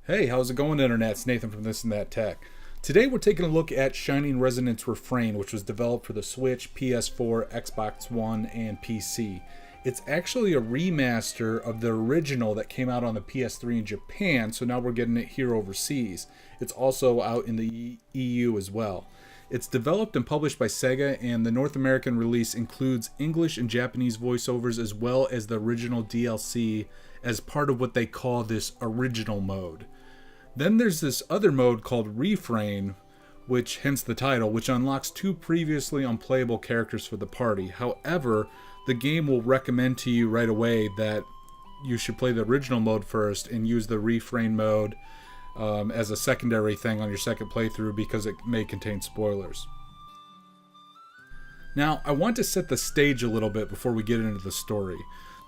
Hey, how's it going, Internet? It's Nathan from This and That Tech. Today we're taking a look at Shining Resonance Refrain, which was developed for the Switch, PS4, Xbox One, and PC. It's actually a remaster of the original that came out on the PS3 in Japan, so now we're getting it here overseas. It's also out in the EU as well. It's developed and published by Sega, and the North American release includes English and Japanese voiceovers as well as the original DLC as part of what they call this original mode. Then there's this other mode called Refrain, which hence the title, which unlocks two previously unplayable characters for the party. However, the game will recommend to you right away that you should play the original mode first and use the Refrain mode as a secondary thing on your second playthrough because it may contain spoilers. Now, I want to set the stage a little bit before we get into the story.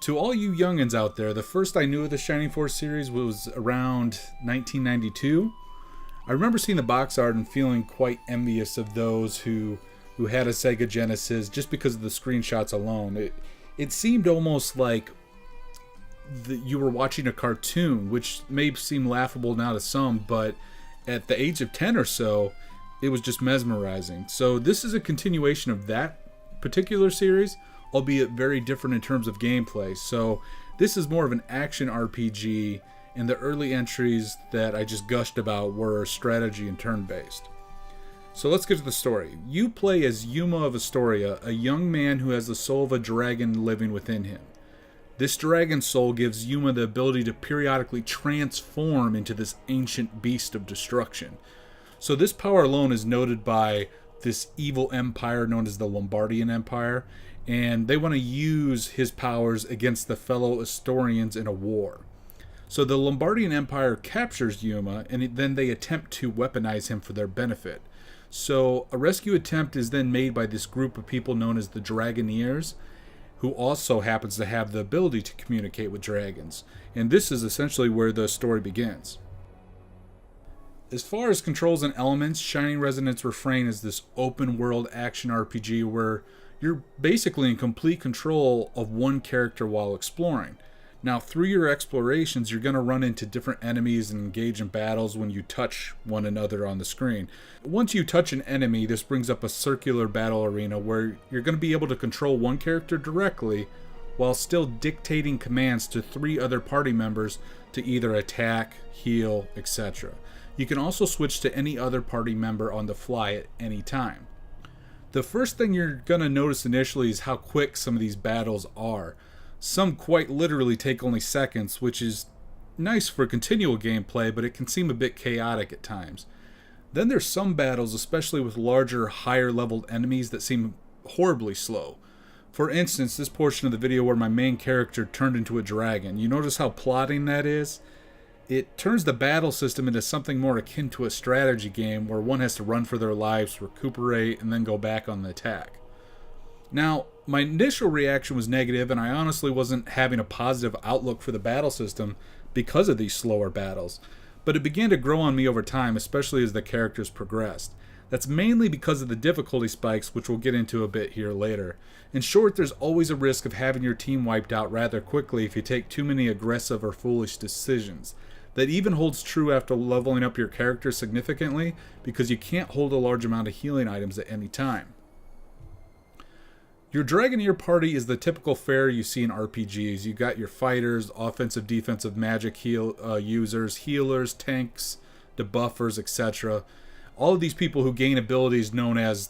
To all you youngins out there, the first I knew of the Shining Force series was around 1992. I remember seeing the box art and feeling quite envious of those who had a Sega Genesis just because of the screenshots alone. It seemed almost like you were watching a cartoon, which may seem laughable now to some, but at the age of 10 or so, it was just mesmerizing. So this is a continuation of that particular series, albeit very different in terms of gameplay. So this is more of an action RPG, and the early entries that I just gushed about were strategy and turn-based. So let's get to the story. You play as Yuma of Astoria, a young man who has the soul of a dragon living within him. This dragon soul gives Yuma the ability to periodically transform into this ancient beast of destruction. So this power alone is noted by this evil empire known as the Lombardian Empire, and they want to use his powers against the fellow Astorians in a war. So the Lombardian Empire captures Yuma, and then they attempt to weaponize him for their benefit. So a rescue attempt is then made by this group of people known as the Dragoneers, who also happens to have the ability to communicate with dragons. And this is essentially where the story begins. As far as controls and elements, Shining Resonance Refrain is this open-world action RPG where you're basically in complete control of one character while exploring. Now, through your explorations, you're going to run into different enemies and engage in battles when you touch one another on the screen. Once you touch an enemy, this brings up a circular battle arena where you're going to be able to control one character directly while still dictating commands to three other party members to either attack, heal, etc. You can also switch to any other party member on the fly at any time. The first thing you're going to notice initially is how quick some of these battles are. Some quite literally take only seconds, which is nice for continual gameplay, but it can seem a bit chaotic at times. Then there's some battles, especially with larger, higher-leveled enemies, that seem horribly slow. For instance, this portion of the video where my main character turned into a dragon. You notice how plodding that is? It turns the battle system into something more akin to a strategy game where one has to run for their lives, recuperate, and then go back on the attack. Now, my initial reaction was negative, and I honestly wasn't having a positive outlook for the battle system because of these slower battles, but it began to grow on me over time, especially as the characters progressed. That's mainly because of the difficulty spikes, which we'll get into a bit here later. In short, there's always a risk of having your team wiped out rather quickly if you take too many aggressive or foolish decisions. That even holds true after leveling up your character significantly, because you can't hold a large amount of healing items at any time. Your Dragoneer party is the typical fare you see in RPGs. You got your fighters, offensive, defensive, magic users, healers, tanks, debuffers, etc. All of these people who gain abilities known as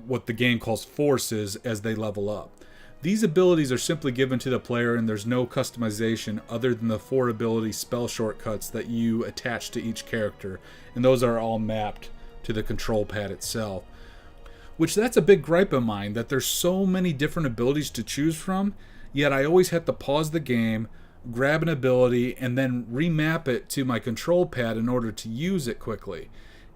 what the game calls forces as they level up. These abilities are simply given to the player, and there's no customization other than the 4 ability spell shortcuts that you attach to each character, and those are all mapped to the control pad itself. Which that's a big gripe of mine, that there's so many different abilities to choose from, yet I always have to pause the game, grab an ability, and then remap it to my control pad in order to use it quickly.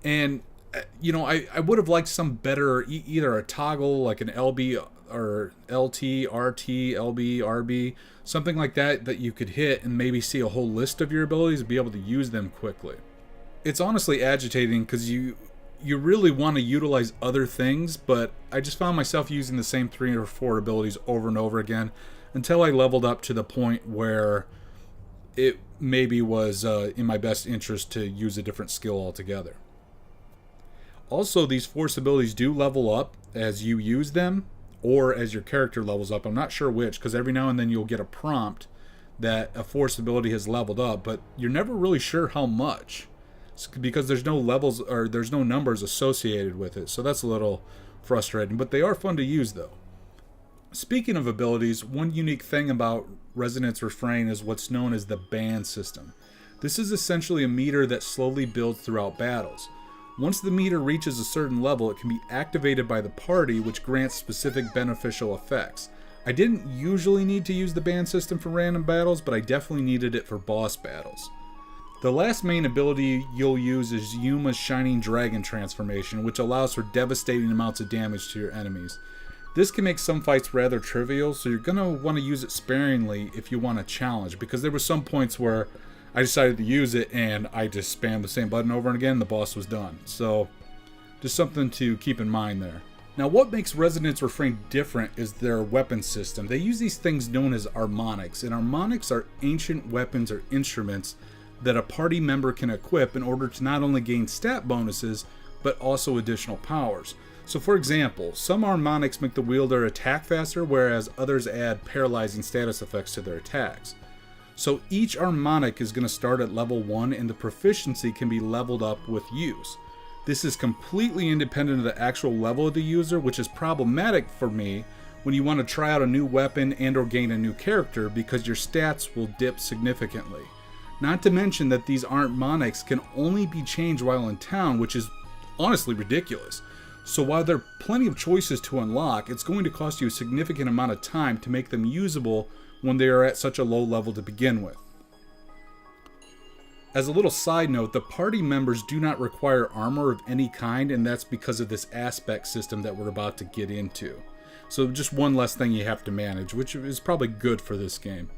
And, I would have liked some better, either a toggle like an LB or LT, RT, LB, RB, something like that you could hit and maybe see a whole list of your abilities and be able to use them quickly. It's honestly agitating because you really want to utilize other things, but I just found myself using the same 3 or 4 abilities over and over again until I leveled up to the point where it maybe was in my best interest to use a different skill altogether. Also, these force abilities do level up as you use them, or as your character levels up. I'm not sure which, because every now and then you'll get a prompt that a force ability has leveled up, but you're never really sure how much, because there's no levels or there's no numbers associated with it. So that's a little frustrating, but they are fun to use though. Speaking of abilities, one unique thing about Resonance Refrain is what's known as the band system. This is essentially a meter that slowly builds throughout battles. Once the meter reaches a certain level, it can be activated by the party, which grants specific beneficial effects. I didn't usually need to use the band system for random battles, but I definitely needed it for boss battles. The last main ability you'll use is Yuma's Shining Dragon transformation, which allows for devastating amounts of damage to your enemies. This can make some fights rather trivial, so you're going to want to use it sparingly if you want a challenge, because there were some points where I decided to use it and I just spammed the same button over and again and the boss was done. So just something to keep in mind there. Now, what makes Resonance Refrain different is their weapon system. They use these things known as harmonics, and harmonics are ancient weapons or instruments that a party member can equip in order to not only gain stat bonuses, but also additional powers. So for example, some harmonics make the wielder attack faster, whereas others add paralyzing status effects to their attacks. So each harmonic is going to start at level 1, and the proficiency can be leveled up with use. This is completely independent of the actual level of the user, which is problematic for me when you want to try out a new weapon and or gain a new character, because your stats will dip significantly. Not to mention that these harmonics can only be changed while in town, which is honestly ridiculous. So while there are plenty of choices to unlock, it's going to cost you a significant amount of time to make them usable when they are at such a low level to begin with. As a little side note, the party members do not require armor of any kind, and that's because of this aspect system that we're about to get into. So just one less thing you have to manage, which is probably good for this game.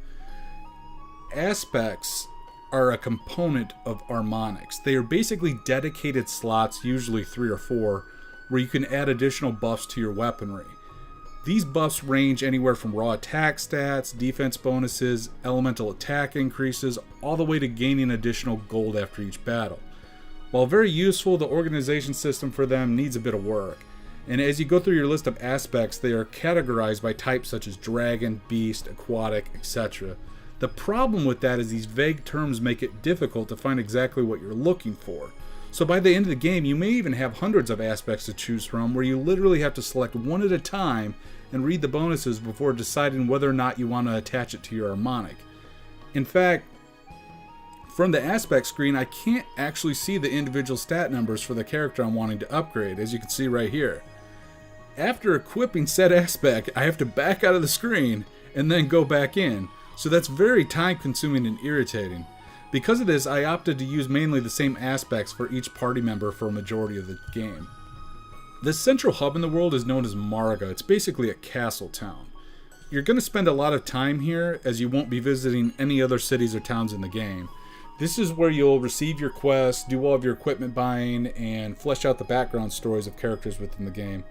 Aspects are a component of harmonics. They are basically dedicated slots, usually 3 or 4, where you can add additional buffs to your weaponry. These buffs range anywhere from raw attack stats, defense bonuses, elemental attack increases, all the way to gaining additional gold after each battle. While very useful, the organization system for them needs a bit of work. And as you go through your list of aspects, they are categorized by types such as dragon, beast, aquatic, etc. The problem with that is these vague terms make it difficult to find exactly what you're looking for. So by the end of the game, you may even have hundreds of aspects to choose from, where you literally have to select one at a time and read the bonuses before deciding whether or not you want to attach it to your harmonic. In fact, from the aspect screen, I can't actually see the individual stat numbers for the character I'm wanting to upgrade, as you can see right here. After equipping said aspect, I have to back out of the screen and then go back in, so that's very time consuming and irritating. Because of this, I opted to use mainly the same aspects for each party member for a majority of the game. The central hub in the world is known as Marga. It's basically a castle town. You're going to spend a lot of time here, as you won't be visiting any other cities or towns in the game. This is where you'll receive your quests, do all of your equipment buying, and flesh out the background stories of characters within the game.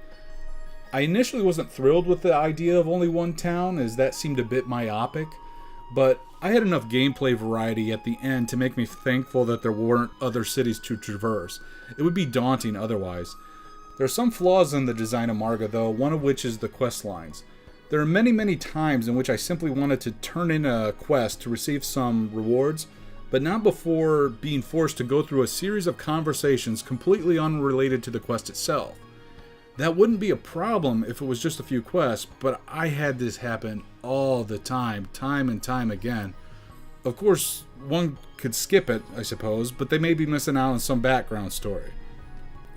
I initially wasn't thrilled with the idea of only one town, as that seemed a bit myopic, but I had enough gameplay variety at the end to make me thankful that there weren't other cities to traverse. It would be daunting otherwise. There are some flaws in the design of Marga though, one of which is the quest lines. There are many times in which I simply wanted to turn in a quest to receive some rewards, but not before being forced to go through a series of conversations completely unrelated to the quest itself. That wouldn't be a problem if it was just a few quests, but I had this happen all the time and time again. Of course, one could skip it, I suppose, but they may be missing out on some background story.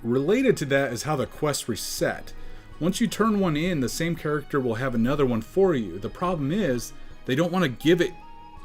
Related to that is how the quests reset. Once you turn one in, the same character will have another one for you. The problem is, they don't want to give it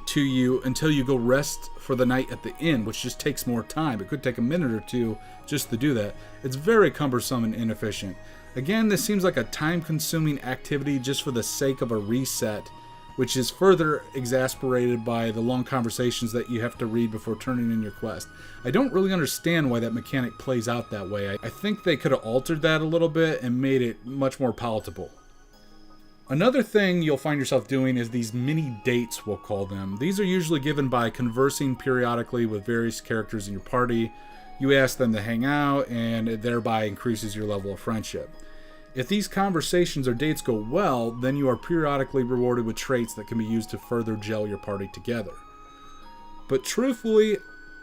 to you until you go rest for the night at the inn, which just takes more time. It could take a minute or two just to do that. It's very cumbersome and inefficient. Again, this seems like a time-consuming activity just for the sake of a reset, which is further exasperated by the long conversations that you have to read before turning in your quest. I don't really understand why that mechanic plays out that way. I think they could have altered that a little bit and made it much more palatable. Another thing you'll find yourself doing is these mini dates, we'll call them. These are usually given by conversing periodically with various characters in your party. You ask them to hang out, and it thereby increases your level of friendship. If these conversations or dates go well, then you are periodically rewarded with traits that can be used to further gel your party together. But truthfully,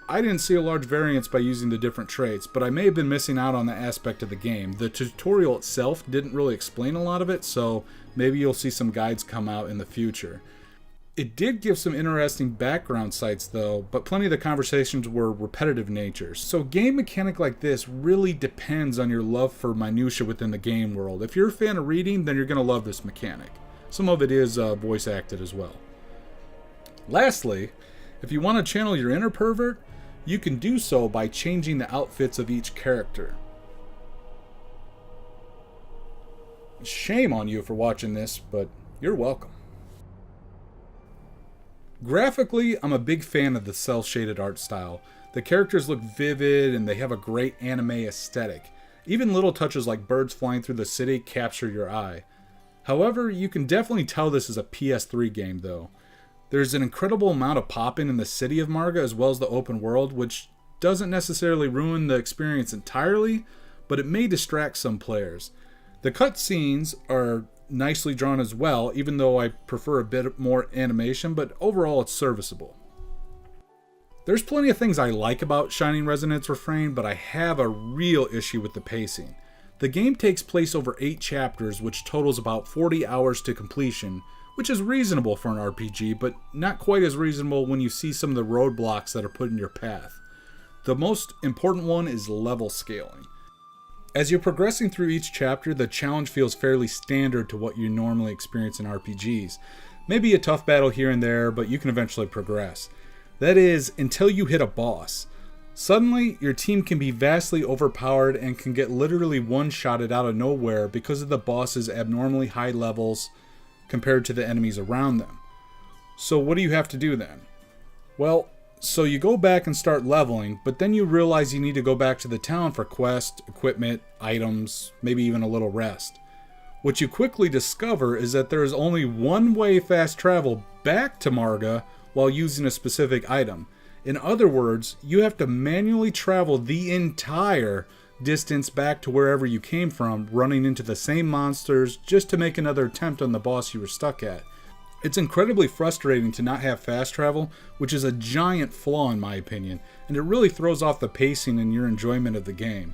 I didn't see a large variance by using the different traits, but I may have been missing out on that aspect of the game. The tutorial itself didn't really explain a lot of it, so maybe you'll see some guides come out in the future. It did give some interesting background sites though, but plenty of the conversations were repetitive nature. So game mechanic like this really depends on your love for minutia within the game world. If you're a fan of reading, then you're going to love this mechanic. Some of it is voice acted as well. Lastly, if you want to channel your inner pervert, you can do so by changing the outfits of each character. Shame on you for watching this, but you're welcome. Graphically, I'm a big fan of the cel-shaded art style. The characters look vivid and they have a great anime aesthetic. Even little touches like birds flying through the city capture your eye. However, you can definitely tell this is a PS3 game though. There's an incredible amount of popping in the city of Marga as well as the open world, which doesn't necessarily ruin the experience entirely, but it may distract some players. The cutscenes are nicely drawn as well, even though I prefer a bit more animation, but overall it's serviceable. There's plenty of things I like about Shining Resonance Refrain, but I have a real issue with the pacing. The game takes place over 8 chapters, which totals about 40 hours to completion, which is reasonable for an RPG, but not quite as reasonable when you see some of the roadblocks that are put in your path. The most important one is level scaling. As you're progressing through each chapter, the challenge feels fairly standard to what you normally experience in RPGs. Maybe a tough battle here and there, but you can eventually progress. That is, until you hit a boss. Suddenly, your team can be vastly overpowered and can get literally one-shotted out of nowhere because of the boss's abnormally high levels compared to the enemies around them. So what do you have to do then? Well, so you go back and start leveling, but then you realize you need to go back to the town for quests, equipment, items, maybe even a little rest. What you quickly discover is that there is only one way fast travel back to Marga while using a specific item. In other words, you have to manually travel the entire distance back to wherever you came from, running into the same monsters just to make another attempt on the boss you were stuck at. It's incredibly frustrating to not have fast travel, which is a giant flaw in my opinion, and it really throws off the pacing and your enjoyment of the game.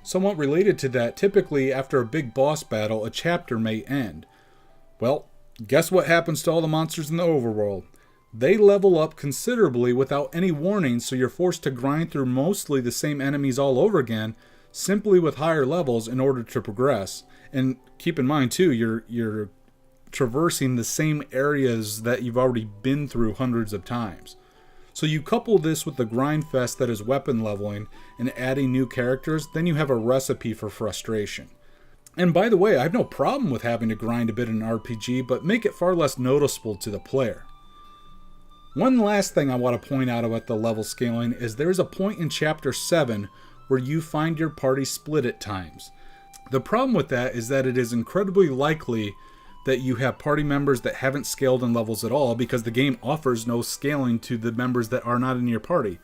Somewhat related to that, typically after a big boss battle, a chapter may end. Well, guess what happens to all the monsters in the overworld? They level up considerably without any warning, so you're forced to grind through mostly the same enemies all over again, simply with higher levels in order to progress. And keep in mind too, you're traversing the same areas that you've already been through hundreds of times. So you couple this with the grind fest that is weapon leveling and adding new characters, then you have a recipe for frustration. And by the way, I have no problem with having to grind a bit in an RPG, but make it far less noticeable to the player. One last thing I want to point out about the level scaling is there's a point in Chapter 7 where you find your party split at times. The problem with that is that it is incredibly likely that you have party members that haven't scaled in levels at all because the game offers no scaling to the members that are not in your party.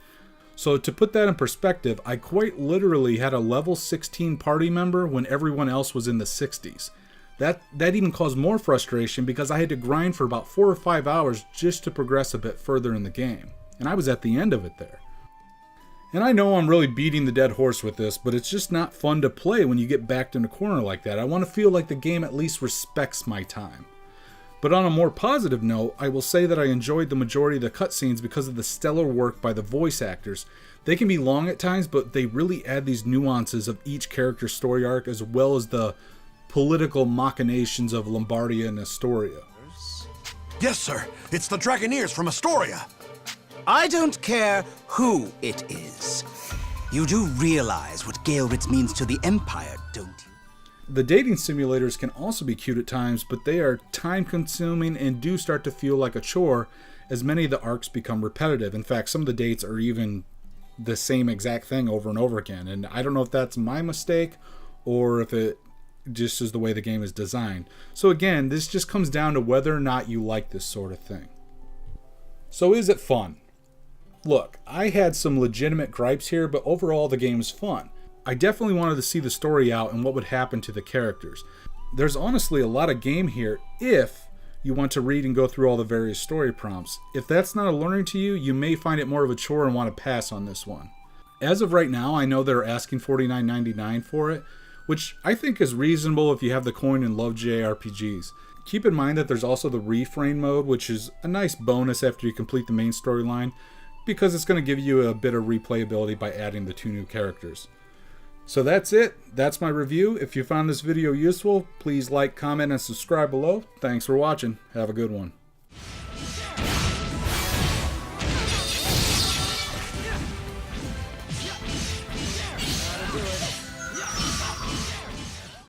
So to put that in perspective, I quite literally had a level 16 party member when everyone else was in the 60s. That even caused more frustration because I had to grind for about 4 or 5 hours just to progress a bit further in the game. And I was at the end of it there. And I know I'm really beating the dead horse with this, but it's just not fun to play when you get backed in a corner like that. I want to feel like the game at least respects my time. But on a more positive note, I will say that I enjoyed the majority of the cutscenes because of the stellar work by the voice actors. They can be long at times, but they really add these nuances of each character's story arc as well as the political machinations of Lombardia and Astoria. Yes, sir. It's the Dragoneers from Astoria. I don't care who it is. You do realize what Gaelritz means to the Empire, don't you? The dating simulators can also be cute at times, but they are time-consuming and do start to feel like a chore as many of the arcs become repetitive. In fact, some of the dates are even the same exact thing over and over again. And I don't know if that's my mistake or if it just is the way the game is designed. So again, this just comes down to whether or not you like this sort of thing. So is it fun? Look, I had some legitimate gripes here, but overall the game is fun. I definitely wanted to see the story out and what would happen to the characters. There's honestly a lot of game here if you want to read and go through all the various story prompts. If that's not alluring to you, you may find it more of a chore and want to pass on this one. As of right now, I know they're asking $49.99 for it, which I think is reasonable if you have the coin and love JRPGs. Keep in mind that there's also the Refrain mode, which is a nice bonus after you complete the main storyline, because it's going to give you a bit of replayability by adding the 2 new characters. So that's it. That's my review. If you found this video useful, please like, comment, and subscribe below. Thanks for watching. Have a good one.